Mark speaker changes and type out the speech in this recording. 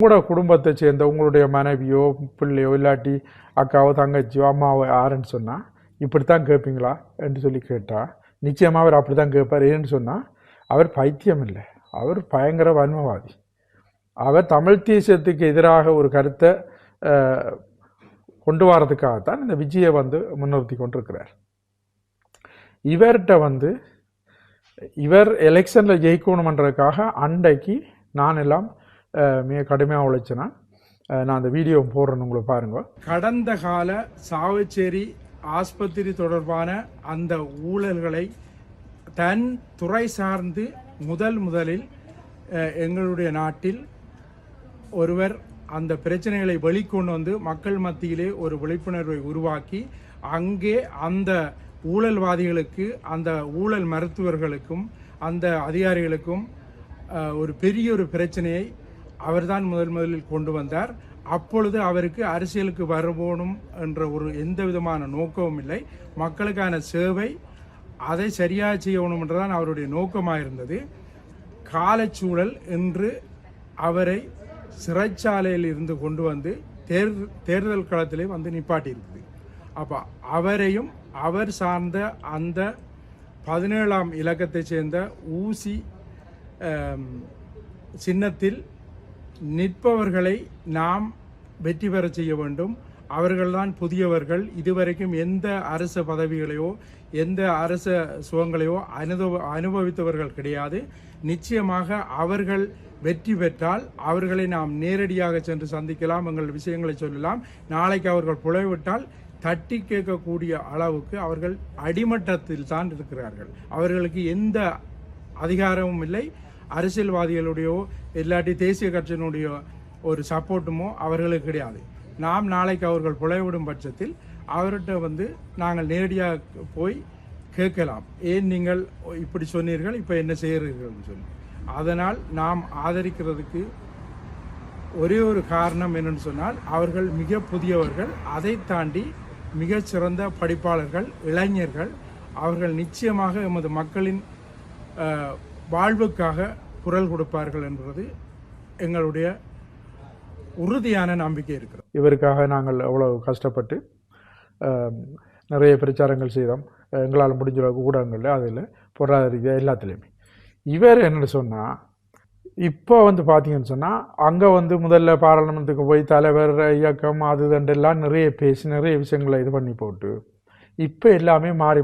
Speaker 1: உங்களோட குடும்பத்தை சேர்ந்த உங்களுடைய மனைவியோ பிள்ளையோ இல்லாட்டி அக்காவோ தங்கச்சியோ அம்மாவோ யாருன்னு சொன்னால் இப்படித்தான் கேட்பீங்களா என்று சொல்லி கேட்டால் நிச்சயமாக அவர் அப்படி தான் கேட்பார். ஏன்னு சொன்னால் அவர் பைத்தியம் இல்லை, அவர் பயங்கர வன்மவாதி. அவர் தமிழ் தேசியத்துக்கு எதிராக ஒரு கருத்தை கொண்டு வரதுக்காகத்தான் இந்த விஜயை முன்னிறுத்தி கொண்டிருக்கிறார். இவர்கிட்ட இவர் எலெக்ஷனில் ஜெயிக்கணுமன்றதுக்காக அன்றைக்கு நான் எல்லாம் மிக கடுமையாக உழைச்சேன்னா நான் அந்த வீடியோ போடுறேன்னு உங்களை பாருங்க. கடந்த கால சாவச்சேரி ஆஸ்பத்திரி தொடர்பான அந்த ஊழல்களை தன் துறை சார்ந்து முதலில் எங்களுடைய நாட்டில் ஒருவர் அந்த பிரச்சனைகளை வெளிக்கொண்டு மக்கள் மத்தியிலே ஒரு விழிப்புணர்வை உருவாக்கி அங்கே அந்த ஊழல்வாதிகளுக்கு அந்த ஊழல் மருத்துவர்களுக்கும் அந்த அதிகாரிகளுக்கும் ஒரு பெரிய ஒரு பிரச்சனையை அவர்தான் முதலில் கொண்டு வந்தார். அப்பொழுது அவருக்கு அரசியலுக்கு வரணும் என்ற ஒரு எந்த விதமான நோக்கமும் இல்லை. மக்களுக்கான சேவை அதை சரியாக செய்யணும் என்றுதான் அவருடைய நோக்கமாக இருந்தது. காலச்சூழல் என்று அவரை சிறைச்சாலையில் இருந்து கொண்டு வந்து தேர்தல் களத்திலே நிப்பாட்டியிருக்குது. அப்போ அவரையும் அவர் சார்ந்த அந்த 17ஆம் இலக்கத்தை சேர்ந்த ஊசி சின்னத்தில் நிற்பவர்களை நாம் வெற்றி பெற செய்ய வேண்டும். அவர்கள்தான் புதியவர்கள். இதுவரைக்கும் எந்த அரச பதவிகளையோ எந்த அரச சுகங்களையோ அனுபவித்தவர்கள் கிடையாது. நிச்சயமாக அவர்கள் வெற்றி பெற்றால் அவர்களை நாம் நேரடியாக சென்று சந்திக்கலாம், எங்கள் விஷயங்களை சொல்லலாம். நாளைக்கு அவர்கள் புலவிட்டால் தட்டி கேட்கக்கூடிய அளவுக்கு அவர்கள் அடிமட்டத்தில் தான் இருக்கிறார்கள். அவர்களுக்கு எந்த அதிகாரமும் இல்லை. அரசியல்வாதிகளுடையோ இல்லாட்டி தேசிய கட்சியினுடைய ஒரு அவர்களுக்கு கிடையாது. நாம் நாளைக்கு அவர்கள் புலவிடும் பட்சத்தில் அவர்கிட்ட நாங்கள் நேரடியாக போய் கேட்கலாம், ஏன் நீங்கள் இப்படி சொன்னீர்கள், இப்போ என்ன செய்கிறீர்கள் சொல்லி. அதனால் நாம் ஆதரிக்கிறதுக்கு ஒரே ஒரு காரணம் என்னன்னு சொன்னால் அவர்கள் மிக புதியவர்கள், அதை தாண்டி மிகச்சிறந்த படிப்பாளர்கள், இளைஞர்கள். அவர்கள் நிச்சயமாக எமது மக்களின் வாழ்வுக்காக குரல் கொடுப்பார்கள் என்பது எங்களுடைய உறுதியான நம்பிக்கை இருக்கிறது. இவருக்காக நாங்கள் அவ்வளவு கஷ்டப்பட்டு நிறைய பிரச்சாரங்கள் செய்தோம். எங்களால் முடிஞ்ச அளவுக்கு ஊடகங்களில் அதில் பொருளாதார ரீதியாக எல்லாத்துலேயுமே. இவர் என்னென்னு சொன்னால் இப்போ பார்த்தீங்கன்னு சொன்னால் அங்கே முதல்ல பாராளுமன்றத்துக்கு போய் தலைவர் இயக்கம் அது தண்டெல்லாம் நிறைய பேசி நிறைய விஷயங்களை இது பண்ணி போட்டு இப்போ எல்லாமே மாறி